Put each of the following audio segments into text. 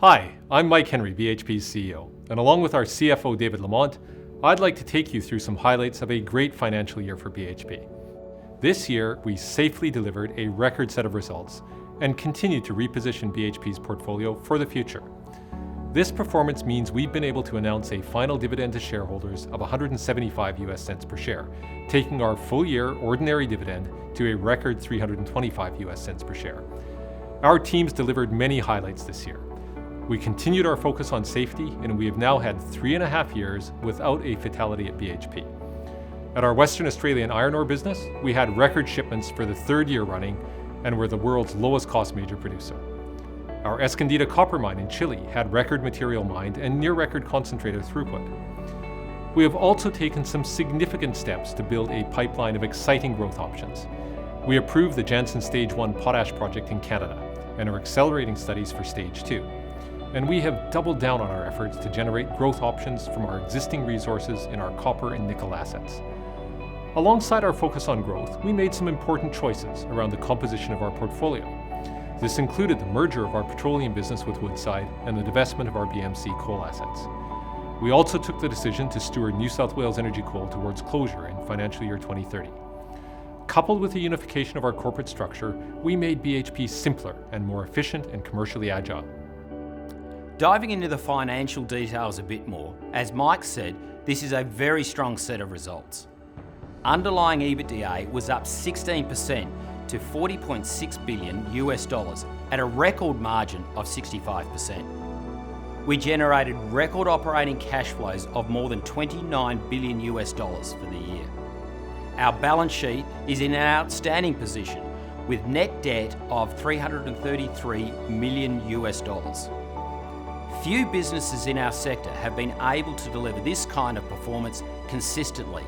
Hi, I'm Mike Henry, BHP's CEO, and along with our CFO David Lamont, I'd like to take you through some highlights of a great financial year for BHP. This year, we safely delivered a record set of results and continued to reposition BHP's portfolio for the future. This performance means we've been able to announce a final dividend to shareholders of 175 US cents per share, taking our full-year ordinary dividend to a record 325 US cents per share. Our teams delivered many highlights this year. We continued our focus on safety, and we have now had 3.5 years without a fatality at BHP. At our Western Australian iron ore business, we had record shipments for the third year running and were the world's lowest cost major producer. Our Escondida copper mine in Chile had record material mined and near record concentrator throughput. We have also taken some significant steps to build a pipeline of exciting growth options. We approved the Jansen Stage 1 potash project in Canada and are accelerating studies for Stage 2. And we have doubled down on our efforts to generate growth options from our existing resources in our copper and nickel assets. Alongside our focus on growth, we made some important choices around the composition of our portfolio. This included the merger of our petroleum business with Woodside and the divestment of our BMC coal assets. We also took the decision to steward New South Wales Energy Coal towards closure in financial year 2030. Coupled with the unification of our corporate structure, we made BHP simpler and more efficient and commercially agile. Diving into the financial details a bit more, as Mike said, this is a very strong set of results. Underlying EBITDA was up 16% to $40.6 billion US at a record margin of 65%. We generated record operating cash flows of more than $29 billion US for the year. Our balance sheet is in an outstanding position with net debt of $333 million US. Few businesses in our sector have been able to deliver this kind of performance consistently.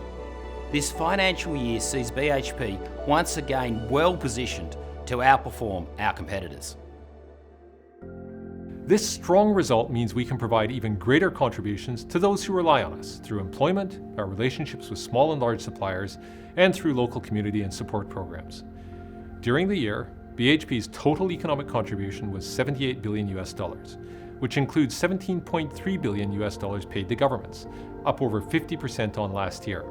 This financial year sees BHP once again well positioned to outperform our competitors. This strong result means we can provide even greater contributions to those who rely on us through employment, our relationships with small and large suppliers, and through local community and support programs. During the year, BHP's total economic contribution was $78 billion US, which includes $17.3 billion US paid to governments, up over 50% on last year.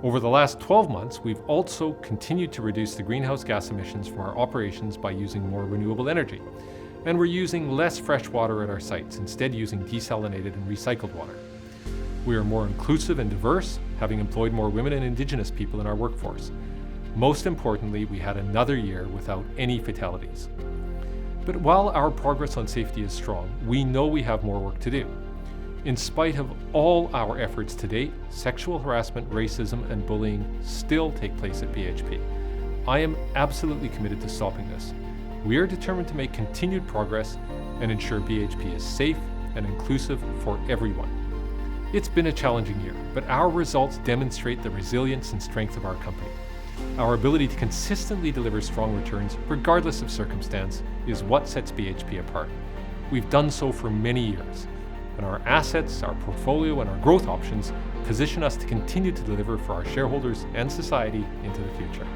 Over the last 12 months, we've also continued to reduce the greenhouse gas emissions from our operations by using more renewable energy, and we're using less fresh water at our sites, instead using desalinated and recycled water. We are more inclusive and diverse, having employed more women and Indigenous people in our workforce. Most importantly, we had another year without any fatalities. But while our progress on safety is strong, we know we have more work to do. In spite of all our efforts to date, sexual harassment, racism, and bullying still take place at BHP. I am absolutely committed to stopping this. We are determined to make continued progress and ensure BHP is safe and inclusive for everyone. It's been a challenging year, but our results demonstrate the resilience and strength of our company. Our ability to consistently deliver strong returns, regardless of circumstance, is what sets BHP apart. We've done so for many years, and our assets, our portfolio, and our growth options position us to continue to deliver for our shareholders and society into the future.